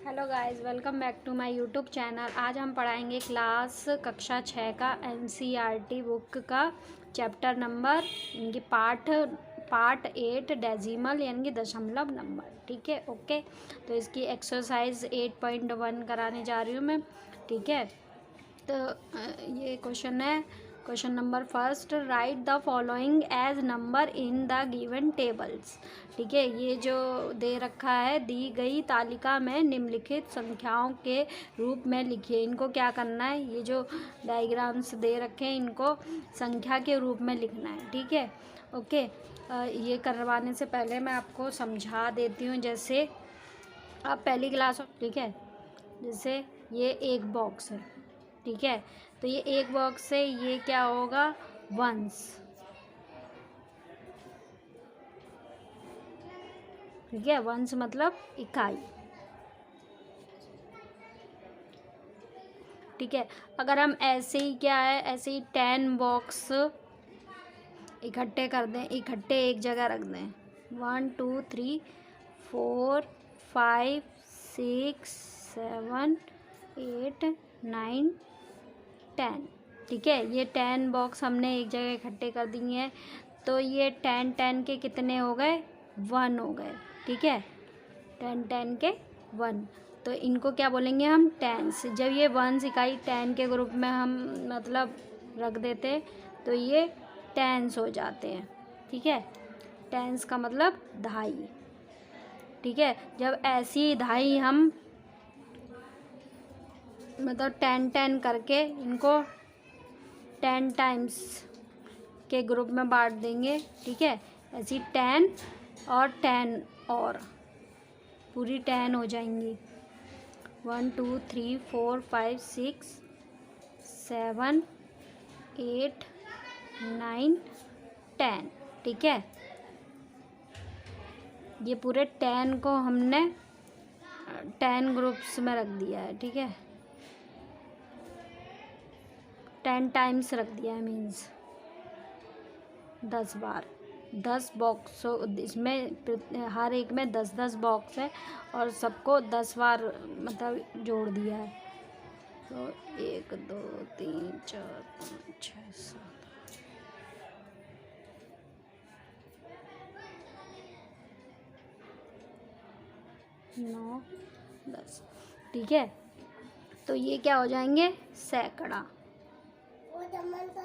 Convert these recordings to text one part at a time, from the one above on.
Hello guys, welcome back to my YouTube channel. आज हम पढ़ाएंगे क्लास कक्षा 6 का एनसीईआरटी बुक का चैप्टर नंबर यानी कि पार्ट 8 डेसिमल यानी कि दशमलव नंबर। ठीक है, ओके। तो इसकी एक्सरसाइज 8.1 कराने जा रही हूँ मैं। ठीक है, तो ये क्वेश्चन है। Question number first, write the following as number in the given tables. ठीक है, ये जो दे रखा है, दी गई तालिका में निम्नलिखित संख्याओं के रूप में लिखिए। इनको क्या करना है, ये जो डायग्राम्स दे रखे हैं इनको संख्या के रूप में लिखना है। ठीक है, ओके। ये करवाने से पहले मैं आपको समझा देती हूँ। जैसे आप पहली क्लास हो, ठीक है, जैसे ये एक बॉक्स है। ठीक है, तो ये एक बॉक्स से ये क्या होगा, वंस। ठीक है, वंस मतलब इकाई। ठीक है, अगर हम ऐसे ही क्या है, ऐसे ही 10 बॉक्स इकट्ठे कर दें, इकट्ठे एक जगह रख दें, 1 2 3 4 5 6 7 8 9 10। ठीक है, ये 10 बॉक्स हमने एक जगह इकट्ठे कर दिए हैं, तो ये 10 के कितने हो गए, 1 हो गए। ठीक है, 10 के 1, तो इनको क्या बोलेंगे हम, टेंस। जब ये वंस इकाई 10 के ग्रुप में हम मतलब रख देते हैं तो ये टेंस हो जाते हैं। ठीक है, टेंस का मतलब दहाई। ठीक है, जब ऐसी दहाई हम मतलब 10 करके इनको 10 टाइम्स के ग्रुप में बांट देंगे। ठीक है, ऐसी 10 और 10 और पूरी 10 हो जाएंगी। 1 2 3 4 5 6 7 8 9 10। ठीक है, ये पूरे 10 को हमने 10 ग्रुप्स में रख दिया है। ठीक है, 10 टाइम्स रख दिया है, मीन्स 10 बार। 10 बॉक्स, इसमें हर एक में 10 बॉक्स है और सबको 10 बार मतलब जोड़ दिया है। तो 1 2 3 4 5 6 7 9 10। ठीक है, तो ये क्या हो जाएंगे, सैकड़ा।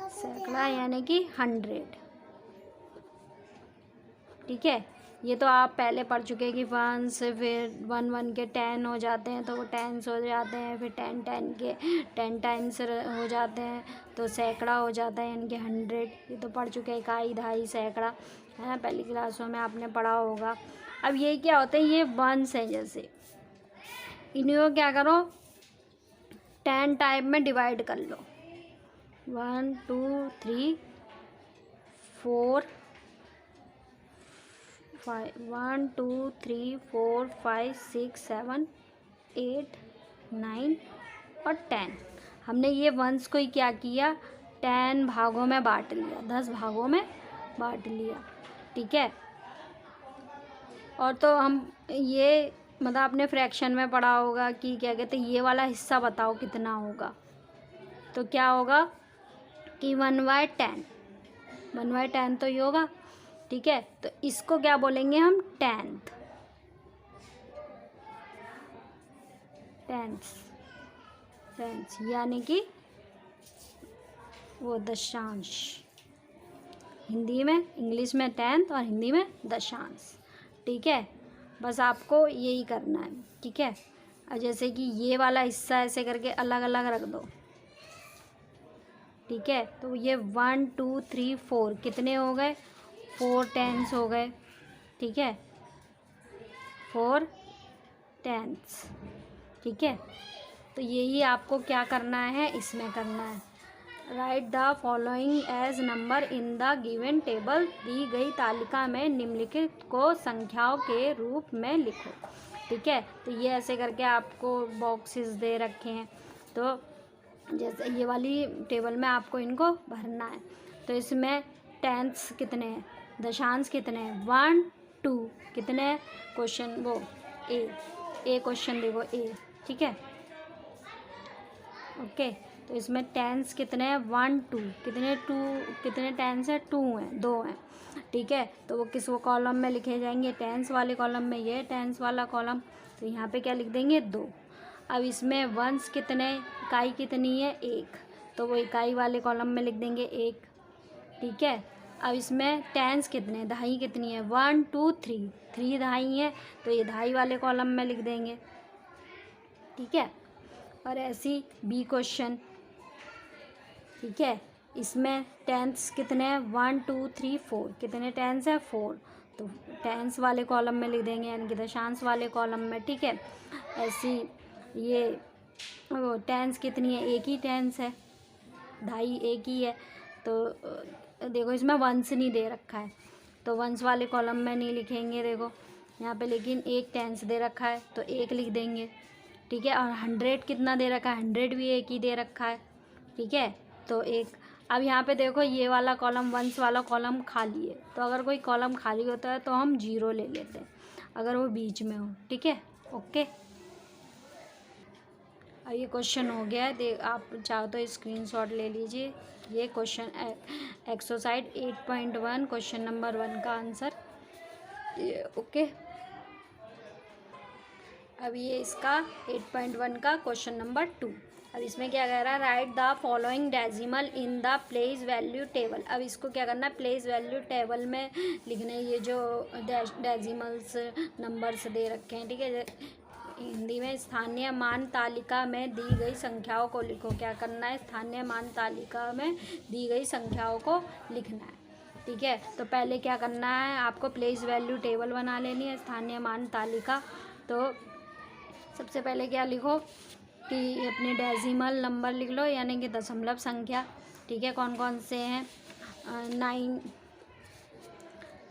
सैकड़ा यानी कि 100। ठीक है, ये तो आप पहले पढ़ चुके हैं कि 1 से फिर 1 के 10 हो जाते हैं तो वो 10 हो जाते हैं, फिर 10 के 10 टाइम्स हो जाते हैं तो सैकड़ा हो जाता है यानी कि 100। ये तो पढ़ चुके हैं, इकाई दहाई सैकड़ा है, पहली क्लासों में आपने पढ़ा होगा। अब ये क्या होता है, ये वंस है। जैसे इन्हीं क्या करो, 10 टाइप में डिवाइड कर लो, 1 2 3 4 5 1 2 3 4 5 6 7 8 9 और 10। हमने ये वंस को ही क्या किया, 10 भागों में बांट लिया, 10 भागों में बांट लिया। ठीक है, और तो हम ये मतलब आपने फ्रैक्शन में पढ़ा होगा कि क्या कहते हैं, ये वाला हिस्सा बताओ कितना होगा। तो क्या होगा कि 1/10, 1/10 तो ये होगा। ठीक है, तो इसको क्या बोलेंगे हम, टेंथ। टेंस यानी कि वो दशांश। हिंदी में, इंग्लिश में 10th और हिंदी में दशांश। ठीक है, बस आपको यही करना है। ठीक है, अब जैसे कि ये वाला हिस्सा ऐसे करके अलग अलग रख दो। ठीक है, तो ये 1 2 3 4 कितने हो गए, 4 10s हो गए। ठीक है, 4 10s। ठीक है, तो यही आपको क्या करना है, इसमें करना है। Write the following as number in the given table. दी गई तालिका में निम्नलिखित को संख्याओं के रूप में लिखो। ठीक है, तो ये ऐसे करके आपको बॉक्सेस दे रखे हैं, तो जैसे ये वाली टेबल में आपको इनको भरना है। तो इसमें टेंथ्स कितने हैं, दशांश कितने हैं, 1 2 कितने हैं, क्वेश्चन वो ए ए क्वेश्चन देखो ए, ठीक है। ओके, तो इसमें टेंस कितने हैं, 1 2, कितने टेंस है, 2 हैं, 2 हैं, ठीक है। तो वो किस वो कॉलम में लिखे जाएंगे, टेंस वाले कॉलम में, ये टेंस वाला कॉलम, तो यहाँ पे क्या लिख देंगे 2। अब इसमें वंस कितने, इकाई कितनी है 1, तो वो इकाई वाले कॉलम में लिख देंगे 1, ठीक है। अब इसमें टेंस कितने, दहाई कितनी है, 1 2 3, 3 दहाई है, तो ये दहाई वाले कॉलम में लिख देंगे, ठीक है। और ऐसी बी क्वेश्चन, ठीक है, इसमें टेंस कितने हैं, 1 2 3 4, कितने टेंस है 4, तो टेंस वाले कॉलम में लिख देंगे, यानी कि दशांश वाले कॉलम में, ठीक है। ऐसी ये टेंस कितनी है, एक ही टेंस है, ढाई एक ही है, तो देखो इसमें वंस नहीं दे रखा है, तो वंस वाले कॉलम में नहीं लिखेंगे देखो यहाँ पे, लेकिन एक टेंस दे रखा है तो एक लिख देंगे, ठीक है। और 100 कितना दे रखा है, 100 भी एक ही दे रखा है, ठीक है, तो एक। अब यहाँ पे देखो ये वाला कॉलम, वंस वाला कॉलम खाली है, तो अगर कोई कॉलम खाली होता है तो हम 0 ले लेते हैं, अगर वो बीच में हो, ठीक है। ओके, अब ये क्वेश्चन हो गया है, आप चाहो तो स्क्रीनशॉट ले लीजिए। ये क्वेश्चन एक्सरसाइज 8.1 क्वेश्चन नंबर 1 का आंसर ये, ओके। अब ये इसका 8.1 का क्वेश्चन नंबर 2। अब इसमें क्या कह रहा है, write the following decimal in the place value table. अब इसको क्या करना है, प्लेस वैल्यू टेबल में लिखने, ये जो डेसिमल्स नंबर्स दे रखे हैं, ठीक है। हिंदी में स्थानीय मान तालिका में दी गई संख्याओं को लिखो। क्या करना है, स्थानीय मान तालिका में दी गई संख्याओं को लिखना है, ठीक है। तो पहले क्या करना है, आपको प्लेस वैल्यू टेबल बना लेनी है, स्थानीय मान तालिका। तो सबसे पहले क्या लिखो कि अपने डेसिमल नंबर लिख लो, यानी कि दशमलव संख्या, ठीक है। कौन कौन से हैं,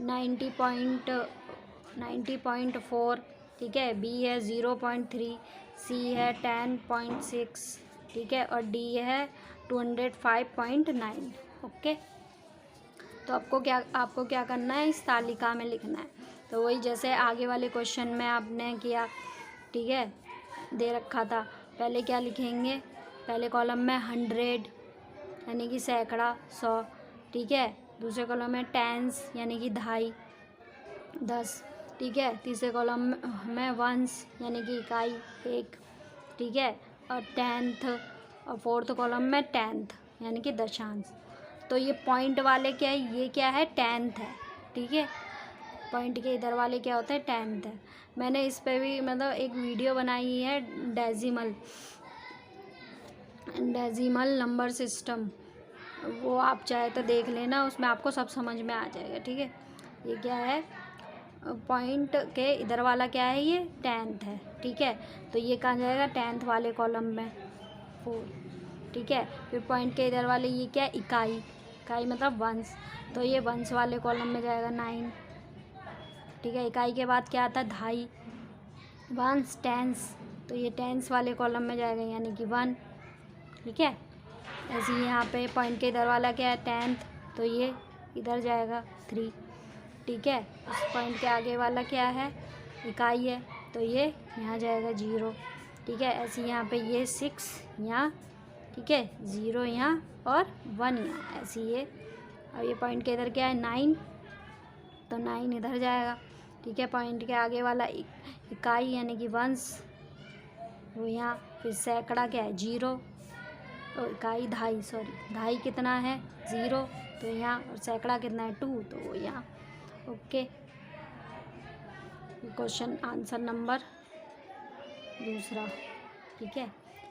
90.4, ठीक है। बी है 0.3, सी है 10.6, ठीक है, और डी है 205.9, ओके। तो आपको क्या करना है, इस तालिका में लिखना है। तो वही जैसे आगे वाले क्वेश्चन में आपने किया, ठीक है, दे रखा था। पहले क्या लिखेंगे, पहले कॉलम में 100 यानी कि सैकड़ा, 100, ठीक है। दूसरे कॉलम में टेंस यानी कि दहाई, 10, ठीक है। तीसरे कॉलम में वंस यानी कि इकाई, 1, ठीक है। और टेंथ, और फोर्थ कॉलम में टेंथ यानी कि दशांश। तो ये पॉइंट वाले क्या है, ये क्या है, टेंथ है, ठीक है। पॉइंट के इधर वाले क्या होते हैं, टेंथ है। मैंने इस पे भी मतलब एक वीडियो बनाई है, डेसिमल नंबर सिस्टम, वो आप चाहे तो देख लेना, उसमें आपको सब समझ में आ जाएगा, ठीक है। ये क्या है, पॉइंट के इधर वाला क्या है, ये टेंथ है, ठीक है। तो ये कहाँ जाएगा, टेंथ वाले कॉलम में 4, ठीक है। फिर पॉइंट के इधर वाले ये क्या है, इकाई मतलब वंस, तो ये वंस वाले कॉलम में जाएगा 9, ठीक है। इकाई के बाद क्या आता है, दहाई, वंस, टेंस, तो ये टेंस वाले कॉलम में जाएगा यानी कि 1, ठीक है। ऐसे ही यहाँ पे पॉइंट के इधर वाला क्या है, टेंथ, तो ये इधर जाएगा 3, ठीक है। इस पॉइंट के आगे वाला क्या है, इकाई है, तो ये यहाँ जाएगा 0, ठीक है। ऐसे यहाँ पे ये 6 यहाँ, ठीक है, 0 यहाँ और 1 यहाँ, ऐसे ये। अब ये पॉइंट के इधर क्या है, 9, तो 9 इधर जाएगा, ठीक है। पॉइंट के आगे वाला इकाई यानी कि वंस, वो यहाँ। फिर सैकड़ा क्या है, 0, तो इकाई दहाई कितना है, 0, तो यहाँ। और सैकड़ा कितना है, 2, तो वो यहाँ, ओके। क्वेश्चन आंसर नंबर 2, ठीक है।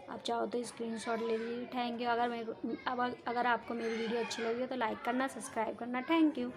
आप चाहो तो स्क्रीनशॉट ले लीजिए। Thank you. अगर आपको मेरी वीडियो अच्छी लगी हो तो लाइक करना, सब्सक्राइब करना। Thank you.